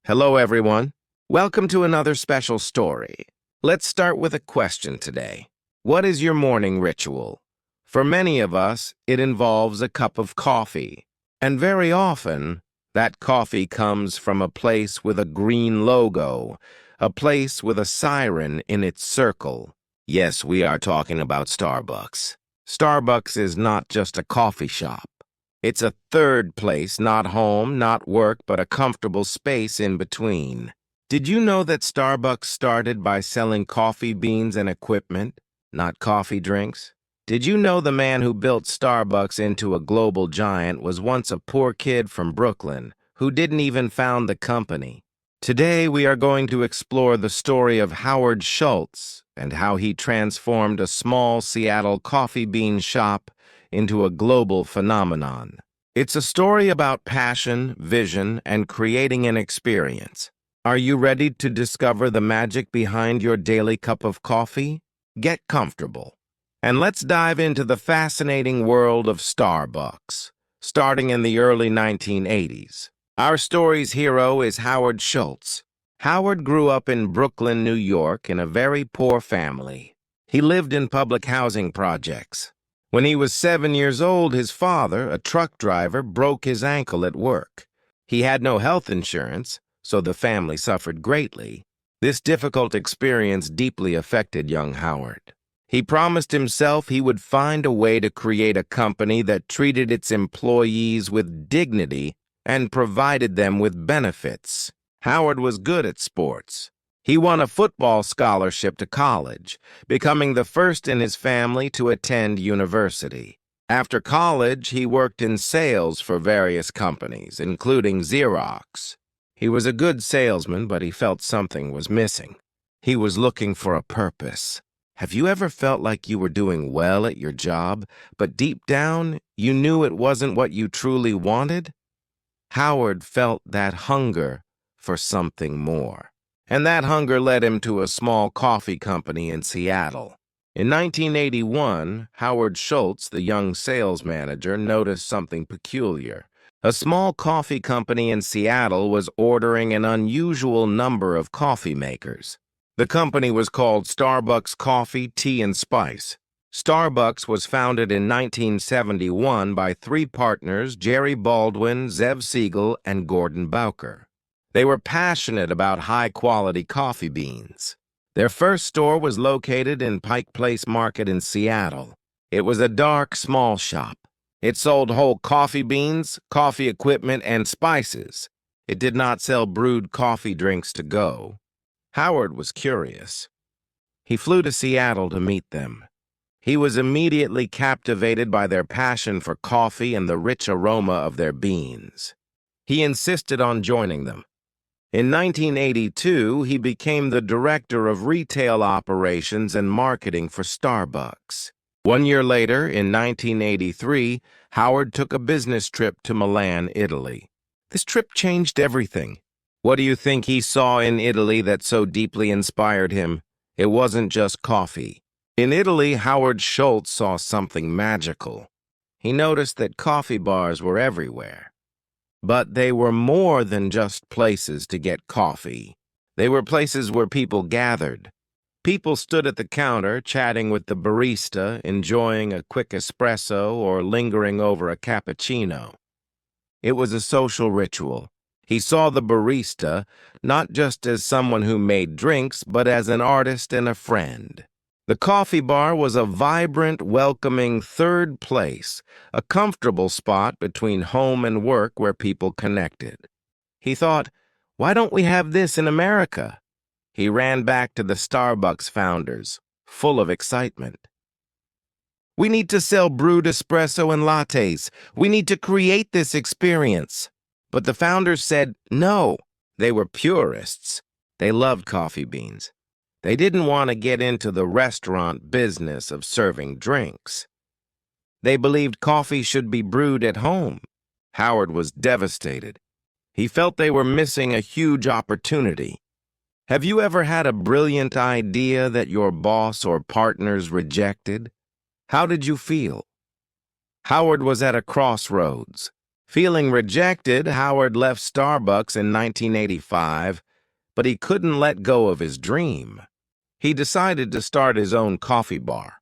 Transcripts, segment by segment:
Hello, everyone. Welcome to another special story. Let's start with a question today. What is your morning ritual? For many of us, it involves a cup of coffee. And very often, that coffee comes from a place with a green logo, a place with a siren in its circle. Yes, we are talking about Starbucks. Starbucks is not just a coffee shop. It's a third place, not home, not work, but a comfortable space in between. Did you know that Starbucks started by selling coffee beans and equipment, not coffee drinks? Did you know the man who built Starbucks into a global giant was once a poor kid from Brooklyn who didn't even found the company? Today we are going to explore the story of Howard Schultz and how he transformed a small Seattle coffee bean shop into a global phenomenon. It's a story about passion, vision, and creating an experience. Are you ready to discover the magic behind your daily cup of coffee? Get comfortable. And let's dive into the fascinating world of Starbucks, starting in the early 1980s. Our story's hero is Howard Schultz. Howard grew up in Brooklyn, New York, in a very poor family. He lived in public housing projects. When he was 7 years old, his father, a truck driver, broke his ankle at work. He had no health insurance, so the family suffered greatly. This difficult experience deeply affected young Howard. He promised himself he would find a way to create a company that treated its employees with dignity and provided them with benefits. Howard was good at sports. He won a football scholarship to college, becoming the first in his family to attend university. After college, he worked in sales for various companies, including Xerox. He was a good salesman, but he felt something was missing. He was looking for a purpose. Have you ever felt like you were doing well at your job, but deep down, you knew it wasn't what you truly wanted? Howard felt that hunger for something more. And that hunger led him to a small coffee company in Seattle. In 1981, Howard Schultz, the young sales manager, noticed something peculiar. A small coffee company in Seattle was ordering an unusual number of coffee makers. The company was called Starbucks Coffee, Tea, and Spice. Starbucks was founded in 1971 by three partners, Jerry Baldwin, Zev Siegel, and Gordon Bowker. They were passionate about high-quality coffee beans. Their first store was located in Pike Place Market in Seattle. It was a dark, small shop. It sold whole coffee beans, coffee equipment, and spices. It did not sell brewed coffee drinks to go. Howard was curious. He flew to Seattle to meet them. He was immediately captivated by their passion for coffee and the rich aroma of their beans. He insisted on joining them. In 1982, he became the director of retail operations and marketing for Starbucks. 1 year later, in 1983, Howard took a business trip to Milan, Italy. This trip changed everything. What do you think he saw in Italy that so deeply inspired him? It wasn't just coffee. In Italy, Howard Schultz saw something magical. He noticed that coffee bars were everywhere. But they were more than just places to get coffee. They were places where people gathered. People stood at the counter, chatting with the barista, enjoying a quick espresso or lingering over a cappuccino. It was a social ritual. He saw the barista not just as someone who made drinks, but as an artist and a friend. The coffee bar was a vibrant, welcoming third place, a comfortable spot between home and work where people connected. He thought, why don't we have this in America? He ran back to the Starbucks founders, full of excitement. We need to sell brewed espresso and lattes. We need to create this experience. But the founders said no. They were purists. They loved coffee beans. They didn't want to get into the restaurant business of serving drinks. They believed coffee should be brewed at home. Howard was devastated. He felt they were missing a huge opportunity. Have you ever had a brilliant idea that your boss or partners rejected? How did you feel? Howard was at a crossroads. Feeling rejected, Howard left Starbucks in 1985, but he couldn't let go of his dream. He decided to start his own coffee bar.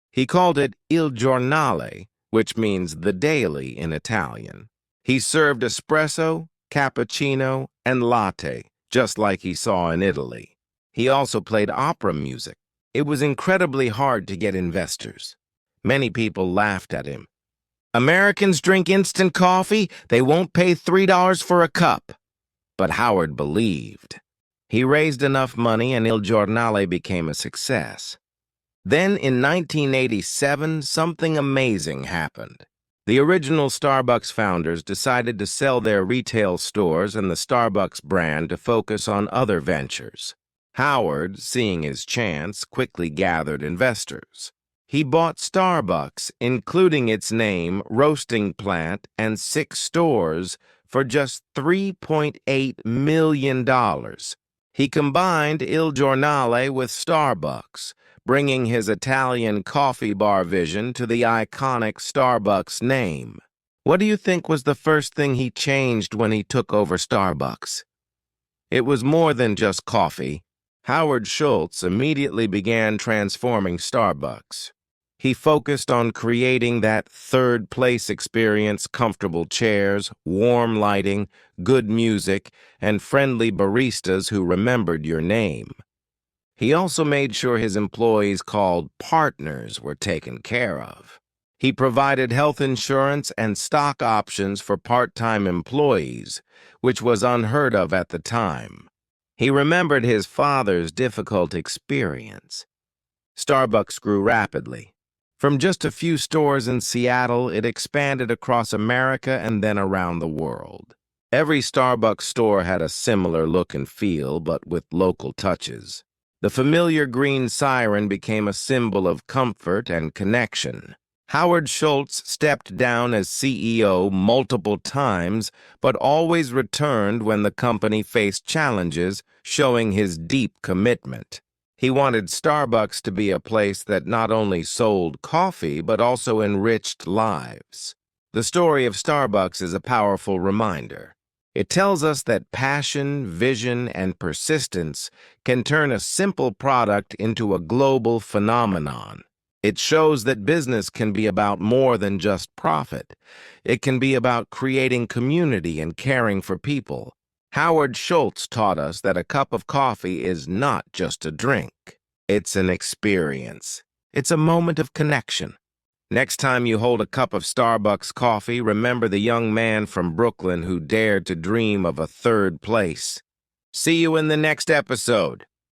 He called it Il Giornale, which means the daily in Italian. He served espresso, cappuccino, and latte, just like he saw in Italy. He also played opera music. It was incredibly hard to get investors. Many people laughed at him. Americans drink instant coffee, they won't pay $3 for a cup. But Howard believed. He raised enough money and Il Giornale became a success. Then in 1987, something amazing happened. The original Starbucks founders decided to sell their retail stores and the Starbucks brand to focus on other ventures. Howard, seeing his chance, quickly gathered investors. He bought Starbucks, including its name, roasting plant, and 6 stores for just $3.8 million. He combined Il Giornale with Starbucks, bringing his Italian coffee bar vision to the iconic Starbucks name. What do you think was the first thing he changed when he took over Starbucks? It was more than just coffee. Howard Schultz immediately began transforming Starbucks. He focused on creating that third-place experience, comfortable chairs, warm lighting, good music, and friendly baristas who remembered your name. He also made sure his employees called partners were taken care of. He provided health insurance and stock options for part-time employees, which was unheard of at the time. He remembered his father's difficult experience. Starbucks grew rapidly. From just a few stores in Seattle, it expanded across America and then around the world. Every Starbucks store had a similar look and feel, but with local touches. The familiar green siren became a symbol of comfort and connection. Howard Schultz stepped down as CEO multiple times, but always returned when the company faced challenges, showing his deep commitment. He wanted Starbucks to be a place that not only sold coffee, but also enriched lives. The story of Starbucks is a powerful reminder. It tells us that passion, vision, and persistence can turn a simple product into a global phenomenon. It shows that business can be about more than just profit. It can be about creating community and caring for people. Howard Schultz taught us that a cup of coffee is not just a drink. It's an experience. It's a moment of connection. Next time you hold a cup of Starbucks coffee, remember the young man from Brooklyn who dared to dream of a third place. See you in the next episode.